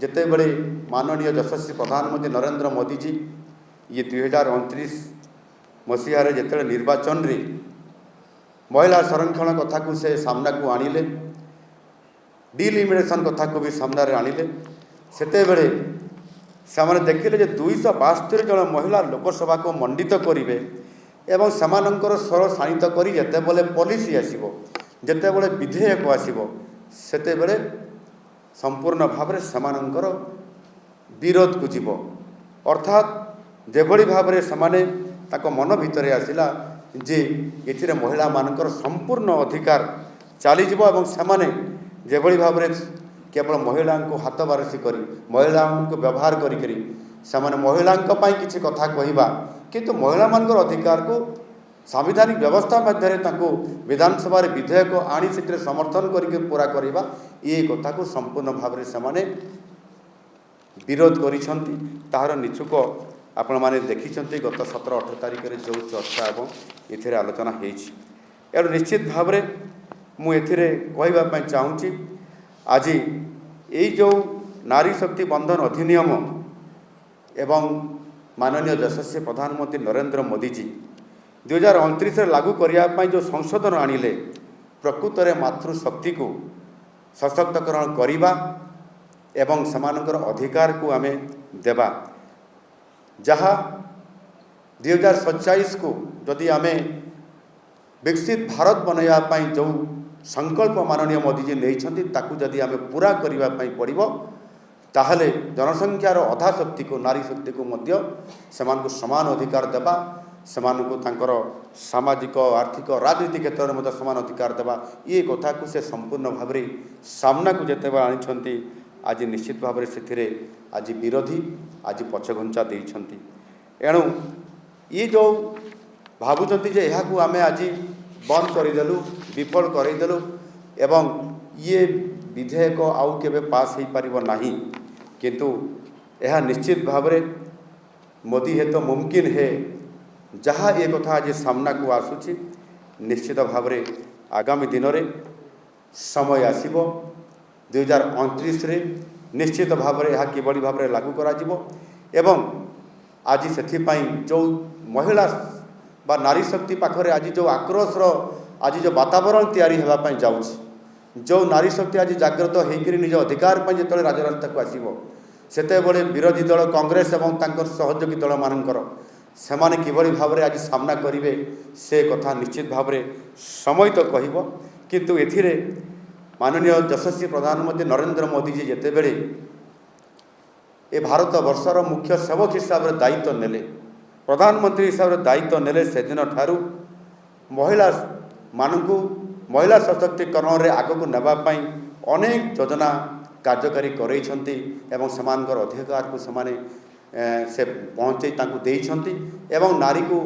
जितेबले माननीय यशस्वी प्रधानमंत्री नरेंद्र मोदी जी ये 2029 मसीह जिते निर्वाचन रे महिला संरक्षण कथा को से सामना को आनिले डिलिमिटेशन कथा को भी सामना रे आनिले सेतेबेले से देखिले जे 272 जन महिला लोकसभा को मंडित करिवे एवं समानंकर स्वर शाणित करी जेतेबेले पॉलिसी आसीबो जेतेबेले विधेयक आसीबो सेतेबेले संपूर्ण भाव में समानंकर विरोध को जीव अर्थात जेभली भाव में समाने ताको मन भितर आसिला जे एथिरे महिला मानकर संपूर्ण अधिकार चली जीव एवं समाने जेभली भाव में केवल महिला को हाथ बारसी करी महिला को व्यवहार करी समाने महिला किसी कथा कहवा किंतु महिला मानकर अधिकार को सांविधानिक व्यवस्था मध्य विधानसभा विधेयक आनी से समर्थन करके पूरा करवा ये कथा को संपूर्ण भाव में से विरोध करिसेंती ताहार निछुक आपण माने देखिसेंती गत 17-18 तारिख में जो चर्चा एवं एथिरे आलोचना होईछि एवं निश्चित भाव में मु एथिरे कहबा चाहूँगी आज यही जो नारी शक्ति बंधन अधिनियम एवं माननीय यशस्वी प्रधानमंत्री नरेंद्र मोदी जी 2029 लागू करने जो संशोधन आनिले प्रकृत में मातृशक्ति को सशक्तकरण करवा एवं समानकर अधिकार को आमे देवा जहाँ 2047 को जदि आमे विकसित भारत बनवाई जो संकल्प माननीय मोदी जी नहीं ताकू जदि आमे पूरा करने पड़ो ताहले जनसंख्यार अधा शक्ति को नारी शक्ति को मध्य सेमानकु समान अधिकार देवा सेमानकु तांकर सामाजिक आर्थिक राजनीतिक क्षेत्र में समान अधिकार देवा ये कथा को से संपूर्ण भाव में सामना को जिते आनी आज निश्चित भाव से आज विरोधी आज पछघुंचा देइछंती एणु ये जो भावुचंती जे यहा को आमे आज बंद करदेलु विफल करदेलु एवं ये विधेयक आउ केबे पास हो पारिबो नाही किंतु यह निश्चित भाव में मोदी हे तो मुमकिन है जहाँ ये कथा आज सामना को आसूची निश्चित भाव में आगामी दिन में समय आसीबो 2029 रे निश्चित भाव में यह किभली भाव में लागू करा जिवो एवं आज से जो महिला बा नारी शक्ति पाखरे आज जो आक्रोशर आज जो वातावरण तैयारी होगापाई जाऊँगी जो नारी शक्ति आज जागृत होकर निज अधिकार जो राजरास्ता को आसो सेते विरोधी दल कांग्रेस एवं तांकर सहयोगी दल मानकर सेमाने किभली भाव में आज सामना करेंगे से कथा निश्चित भाव में समय तो कहिबो किंतु एथिरे माननीय यशस्वी प्रधानमंत्री नरेंद्र मोदी जी जेतेबेले ए भारत वर्षर मुख्य सेवक हिसाब से दायित्व नेले प्रधानमंत्री हिसाब से दायित्व नेले से दिन ठारू महिला मानकु महिला सशक्तिकरण रे आगक नेबापाई अनेक योजना कार्यकारी करैछंती एवं समानकर अधिकार को समाने से पहुँचे देइछंती एवं नारी को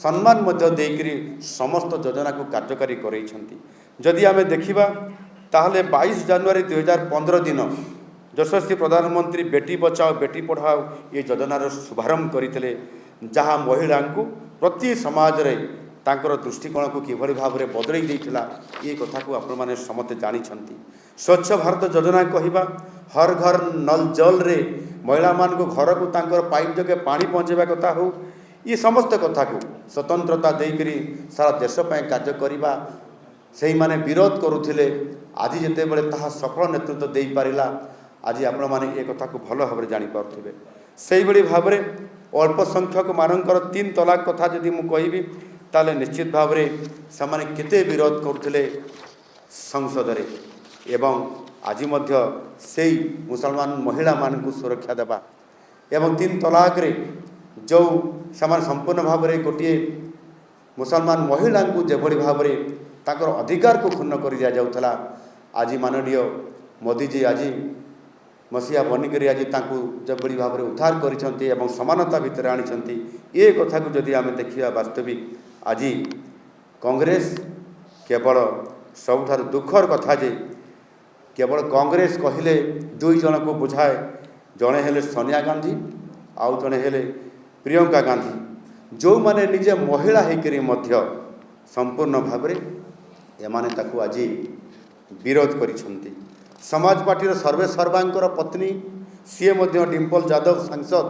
सम्मान मध्य देकरी समस्त योजना को कार्यकारी करैछंती जदि आमे देखिबा ताहले 22 जनवरी 2015 दिन यशस्वी प्रधानमंत्री बेटी बचाओ बेटी पढ़ाओ ये योजनार शुभारंभ करते जहाँ महिला को प्रति समाज रे तांकर दृष्टिकोण को किभली भाव में बदल देइथिला ये कथा को आपण माने समस्त जानिछंती स्वच्छ भारत योजना कहिबा हर घर नल जल रे महिला मान को घर को तांकर पाइप जगे पानी पहुँचेबा कथा हो ये समस्त कथा को स्वतंत्रता देकरी सारा देश पे कार्य करवा से माने विरोध करुथिले आज जिते बड़े ताहा सफल नेतृत्व दे पारिला आज आपण माने ये कथा को भल भाव जानी पारुथिबे सेही बड़ी भाव में अल्प संख्यक मानकर 3 तलाक कथा जदि मु कहिबी ताले निश्चित भाव में से केते विरोध करथिले संसद रे एवं आज मध्य से मुसलमान महिला मान को सुरक्षा देवा एवं 3 तलाक रे जो समान संपूर्ण भाव में गोटे मुसलमान महिला को जेभली भाव में ताकर अधिकार को क्षुण्ण कर दिया जाउथला आज माननीय मोदी जी आज मसीहा बनिकरी आज जबड़ी भाव में उद्धार करिसेंती एवं समानता भितर आनिसेंती ये कथा को जदि आमे देखिया वास्तविक आज कांग्रेस केवल सबुठार दुखर कथा जे केवल कांग्रेस कहले 2 जन को बुझाए जड़े हेले सोनिया गांधी आउ जड़े हेले प्रियंका गांधी जो माने निजे महिला होकर मध्य संपूर्ण भाव में एमाने ताकू आज विरोध करिसेंती समाज पार्टी सर्वे सर्वांकर पत्नी सी डिम्पल यादव सांसद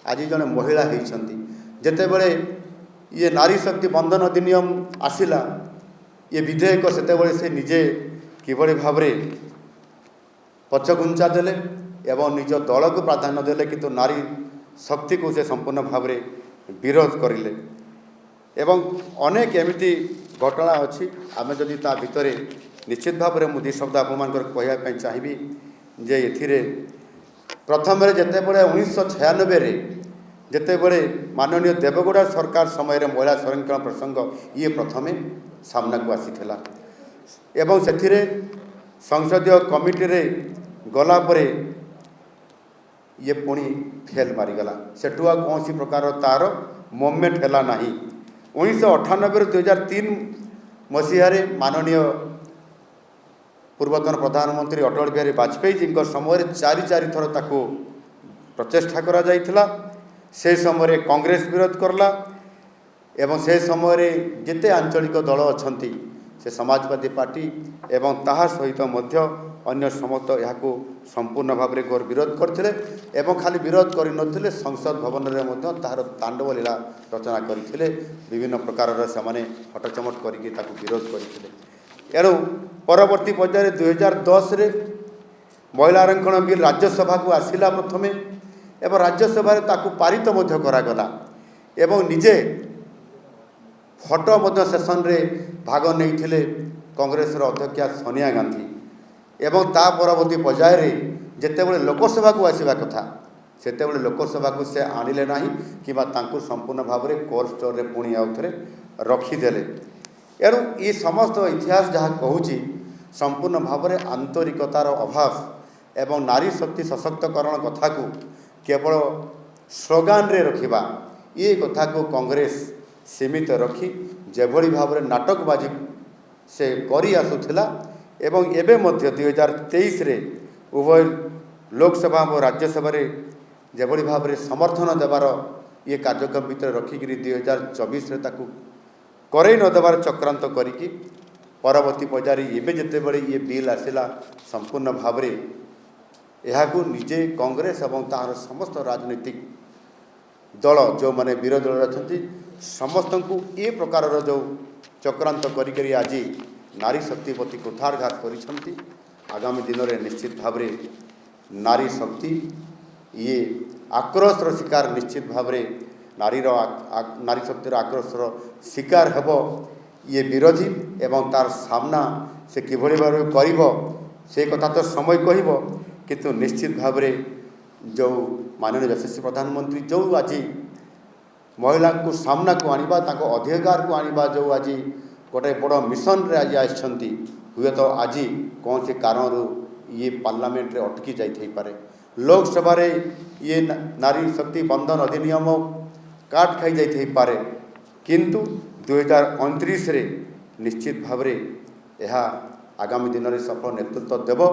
आज जड़े महिला होती जितेबले ये नारी शक्ति बंधन अधिनियम आसिला ये विधेयक से से निजे किभली भाव पछघुंचा देले एवं निज दल को प्राधान्य देले किंतु नारी शक्ति को से संपूर्ण भाव विरोध करिले एवं अनेक एमती घटना अच्छी आम जदि ता भितर निश्चित भाव में मुझे शब्द आपको चाहिए जे एथिरे प्रथम जितेबले 1996 जितेबले माननीय देवगौड़ा सरकार समय महिला संरक्षण प्रसंग ये प्रथम सामना को आसीथिला एवं से संसदीय कमिटी रे गला परे ये पुणी फेल मारिगला सेठू आ कौन प्रकार तार मोमेंट है ना 1998 2003 मसीह माननीय पूर्वतन प्रधानमंत्री अटल बिहारी वाजपेयी जी समय चारि थर ताको प्रचेष्टा करा जाइथिला से समय कांग्रेस विरोध करला एवं से समय जिते आंचलिक दल अच्छा से समाजवादी पार्टी एवं ताहा सहित मध्य अन्य समस्त यहाँ संपूर्ण भाव में घोर विरोध करते एवं खाली विरोध कर संसद भवन में तार तांडव लीला रचना करते विभिन्न प्रकार से हटचमट करके विरोध करते एणु परवर्ती पर्यायर 2010 रे महिला आरक्षण बिल राज्यसभा को आसिला प्रथमे एवं राज्यसभा पारित करागला एवं निजे फटो सेसन रे भाग नहीं कांग्रेस अध्यक्षा सोनिया गांधी एवं ता परवर्ती पर्यायर जितेबले लोकसभा को आसवा कथा सेतेबले लोकसभा को से आणिले नाही किबा तांको संपूर्ण भाव में कोर स्टोर रे पुणी आउ थे रखीदेले एणु ये समस्त इतिहास जहाँ कहूँ संपूर्ण भाव में आंतरिकतार अभाव एवं नारी शक्ति सशक्तकरण कथा को केवल स्लोगान रे रखिबा ये कथा को कांग्रेस सीमित रखी जेभली भाव में नाटकबाजी से करी आसुथिला एवं एबे मध्य 2023 रे उभय लोकसभा और राज्यसभा जेभली भाव में समर्थन देवार ये कार्यक्रम भितर रखिकी 2024 रे ताकू करई न देवार चक्रांत करिकी परवर्ती पर्यायर एबे जेतेबेले ये बिल आसिला संपूर्ण भाव में यह निजे कांग्रेस एवं तार समस्त राजनीतिक दल जो माने विरोधी दल अच्छा समस्त को ये प्रकार जो चक्रांत करी आज नारी शक्ति प्रति कुठारघात करिसेंती आगामी दिन में निश्चित भाव में नारी शक्ति ये आक्रोशर शिकार निश्चित भाव में नारी शक्तिर आक्रोशर शिकार हेब ये विरोधी एवं तार सामना से किभली भाव करिब से कथा तो समय कहब किंतु निश्चित भाव में जो माननीय यशस्वी प्रधानमंत्री जो आज महिला को सामना को आनिबा ताको अधिकार को आनिबा जो आज गोटे बड़ मिशन रे आज आछंती हुए तो आज कौन से कारण ये पार्लियामेंट रे अटकी जाई पारे लोकसभा रे ये नारी शक्ति बंधन अधिनियम काट खाई जाई पारे किंतु 2029 रे निश्चित भाव में यह आगामी दिन में सफल नेतृत्व देव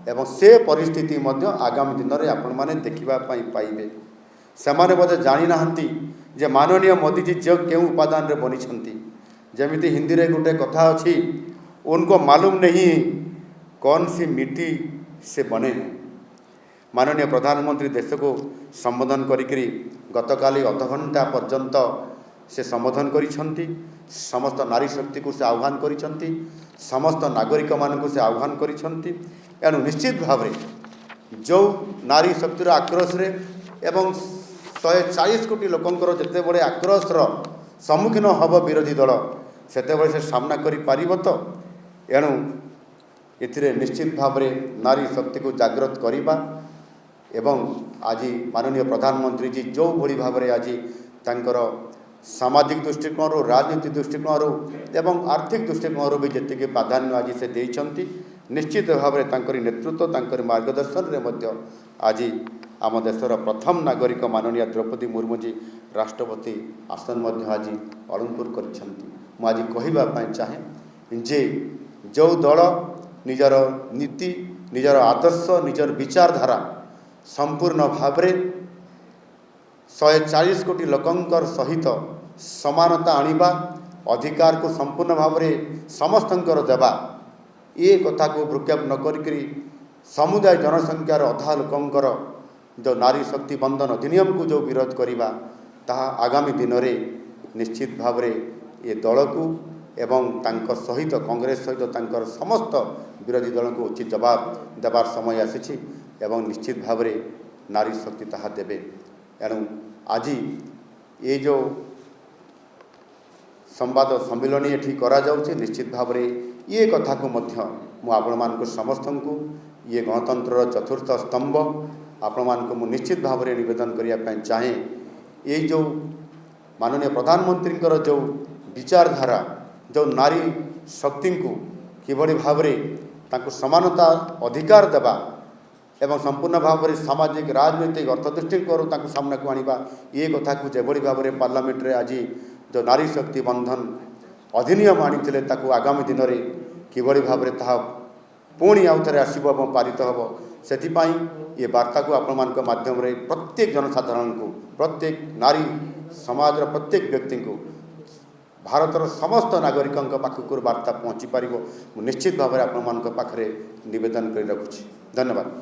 एवं से परिस्थिति मध्य आगामी दिन में आपण माने देखिबा पाइबे सेमाने बोधे जानी नाहंती जे माननीय मोदी जी जो क्यों उपादान रे बनी जमिति हिंदी रे गोटे कथा अच्छी उनको मालूम नहीं कौन सी मिट्टी से बने हैं। माननीय प्रधानमंत्री देश को संबोधन करी गतकाली अध घंटा पर्यंत से संबोधन करिसेंती समस्त नारी शक्ति को से आह्वान करिसेंती समस्त नागरिक मान से आह्वान करिसेंती एणु निश्चित भाव में जो नारी शक्तिर आक्रोश रे एवं 140 कोटी लोकंकर जिते बड़े आक्रोशर सम्मुखीन हम विरोधी दल सेते से सामना करि पारिबो तो एणु एथिरे निश्चित भाव में नारी शक्ति को जागृत करिबा एवं आज माननीय प्रधानमंत्री जी जो भली भाव में आज तांकर सामाजिक दृष्टिकोण राजनीतिक दृष्टिकोण एवं आर्थिक दृष्टिकोण भी जी प्राधान्य आज से देइछंती निश्चित भाव में तांकरी नेतृत्व तांकरी मार्गदर्शन रे मध्य आज आम देशर प्रथम नागरिक माननीय द्रौपदी मुर्मू जी राष्ट्रपति आसन मध्य आज अलंकृत करिसेंती मु आज कहवाई चाहे जे जो दल निजर नीति निजर आदर्श निजर विचारधारा संपूर्ण भाव में 140 कोटी लोकंकर सहित समानता आनिबा अधिकार को संपूर्ण भाव में समस्तंकर देवा ये कथा को भ्रूक्षेप न करी समुदाय जनसंख्यार अधा लोकंकर जो नारी शक्ति बंधन अधिनियम को जो विरोध करवा ताहा आगामी दिन में निश्चित भाव ये दल को एवं तांकर सहित कांग्रेस सहित तांकर समस्त विरोधी दल को उचित जवाब देवार समय आसी एवं निश्चित भाव नारी शक्ति ताहा देवे। एणु आज ये जो संवाद सम्मिलन ये करा जाउछि निश्चित भाव ये कथा को मध्य मु आपण मान समस्त को ये गणतंत्र चतुर्थ स्तंभ आपण मान को निश्चित भाव निवेदन करने चाहे ये जो माननीय प्रधानमंत्री जो विचारधारा जो नारी शक्ति को किभली भाव तांको समानता अधिकार देवा एवं संपूर्ण भाव में सामाजिक राजनीतिक अर्थदृष्टि सामना को आनिबा ये कथा को जेभली भाव में पार्लियामेंट रे आज जो नारी शक्ति बंधन अधिनियम आनी ताकू आगामी दिन में किभली भाव में ताहा पुणी आउ थे आसब पारित हम से ये वार्ता को आपण मान माध्यम प्रत्येक जनसाधारण को प्रत्येक नारी समाज प्रत्येक व्यक्ति को भारतर समस्त नागरिकों पाखक वार्ता पहुँची पार निश्चित भाव में आपण मान पाखे निवेदन कर रखुछि। धन्यवाद।